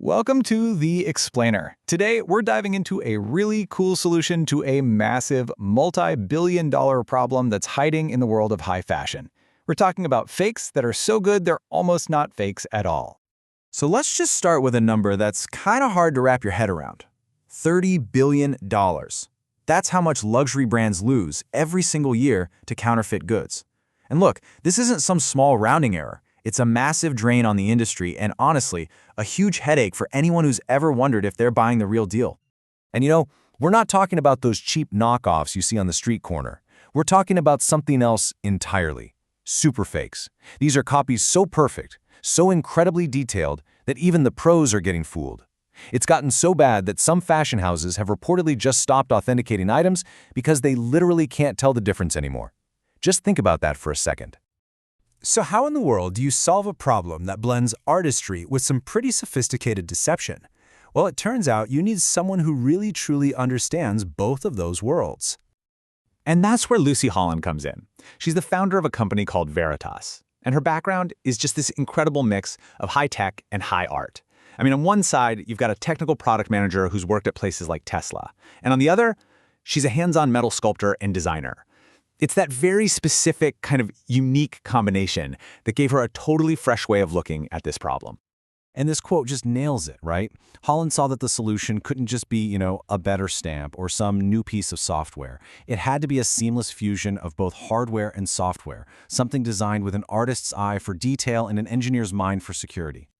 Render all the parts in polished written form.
Welcome to The Explainer. Today, we're diving into a really cool solution to a massive, multi-billion-dollar problem that's hiding in the world of high fashion. We're talking about fakes that are so good they're almost not fakes at all. So let's just start with a number that's kind of hard to wrap your head around. $30 billion. That's how much luxury brands lose every single year to counterfeit goods. And look, this isn't some small rounding error. It's a massive drain on the industry and, honestly, a huge headache for anyone who's ever wondered if they're buying the real deal. And we're not talking about those cheap knockoffs you see on the street corner. We're talking about something else entirely. Superfakes. These are copies so perfect, so incredibly detailed, that even the pros are getting fooled. It's gotten so bad that some fashion houses have reportedly just stopped authenticating items because they literally can't tell the difference anymore. Just think about that for a second. So how in the world do you solve a problem that blends artistry with some pretty sophisticated deception? Well, it turns out you need someone who really truly understands both of those worlds. And that's where Luci Holland comes in. She's the founder of a company called Veritas, and her background is just this incredible mix of high tech and high art. I mean, on one side, you've got a technical product manager who's worked at places like Tesla, and on the other, she's a hands-on metal sculptor and designer. It's that very specific, kind of unique combination that gave her a totally fresh way of looking at this problem. And this quote just nails it, right? Holland saw that the solution couldn't just be, a better stamp or some new piece of software. It had to be a seamless fusion of both hardware and software, something designed with an artist's eye for detail and an engineer's mind for security.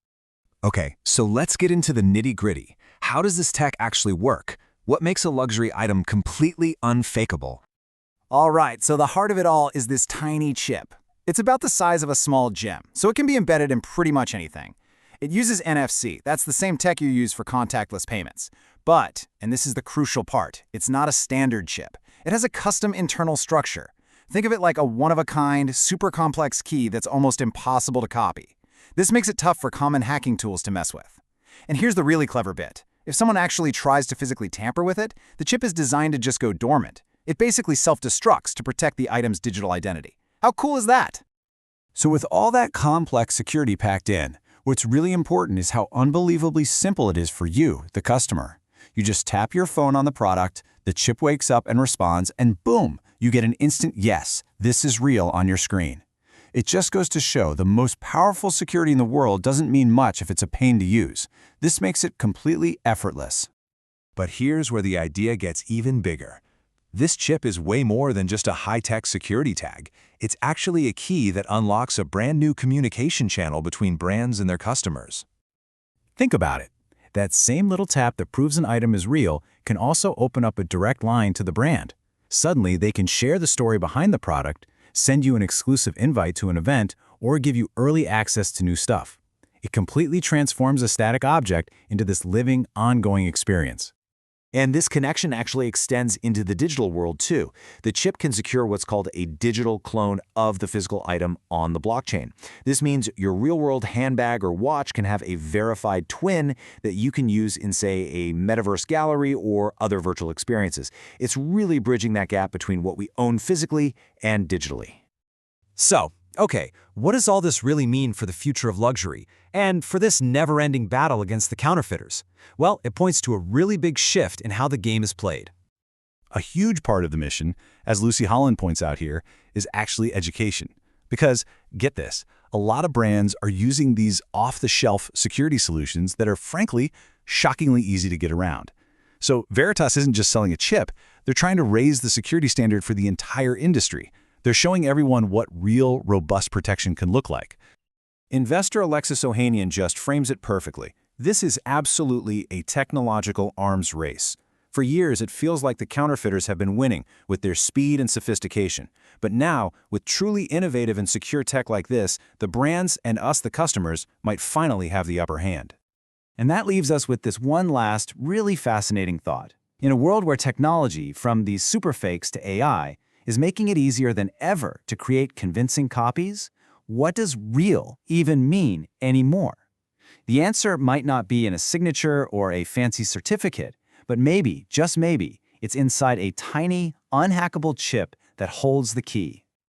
Okay, so let's get into the nitty-gritty. How does this tech actually work? What makes a luxury item completely unfakeable? All right, so the heart of it all is this tiny chip. It's about the size of a small gem, so it can be embedded in pretty much anything. It uses NFC, that's the same tech you use for contactless payments. But, and this is the crucial part, it's not a standard chip. It has a custom internal structure. Think of it like a one-of-a-kind, super complex key that's almost impossible to copy. This makes it tough for common hacking tools to mess with. And here's the really clever bit. If someone actually tries to physically tamper with it, the chip is designed to just go dormant. It basically self-destructs to protect the item's digital identity. How cool is that? So with all that complex security packed in, what's really important is how unbelievably simple it is for you, the customer. You just tap your phone on the product, the chip wakes up and responds, and boom, you get an instant yes, this is real on your screen. It just goes to show the most powerful security in the world doesn't mean much if it's a pain to use. This makes it completely effortless. But here's where the idea gets even bigger. This chip is way more than just a high-tech security tag. It's actually a key that unlocks a brand new communication channel between brands and their customers. Think about it. That same little tap that proves an item is real can also open up a direct line to the brand. Suddenly, they can share the story behind the product, send you an exclusive invite to an event, or give you early access to new stuff. It completely transforms a static object into this living, ongoing experience. And this connection actually extends into the digital world too. The chip can secure what's called a digital clone of the physical item on the blockchain. This means your real-world handbag or watch can have a verified twin that you can use in, say, a metaverse gallery or other virtual experiences. It's really bridging that gap between what we own physically and digitally. So, okay, what does all this really mean for the future of luxury and for this never-ending battle against the counterfeiters? Well, it points to a really big shift in how the game is played. A huge part of the mission, as Luci Holland points out here, is actually education. Because, get this, a lot of brands are using these off-the-shelf security solutions that are, frankly, shockingly easy to get around. So Veritas isn't just selling a chip, they're trying to raise the security standard for the entire industry. They're showing everyone what real, robust protection can look like. Investor Alexis Ohanian just frames it perfectly. This is absolutely a technological arms race. For years, it feels like the counterfeiters have been winning with their speed and sophistication. But now, with truly innovative and secure tech like this, the brands and us, the customers, might finally have the upper hand. And that leaves us with this one last, really fascinating thought. In a world where technology, from these superfakes to AI, is making it easier than ever to create convincing copies, what does real even mean anymore? The answer might not be in a signature or a fancy certificate, but maybe, just maybe, it's inside a tiny, unhackable chip that holds the key.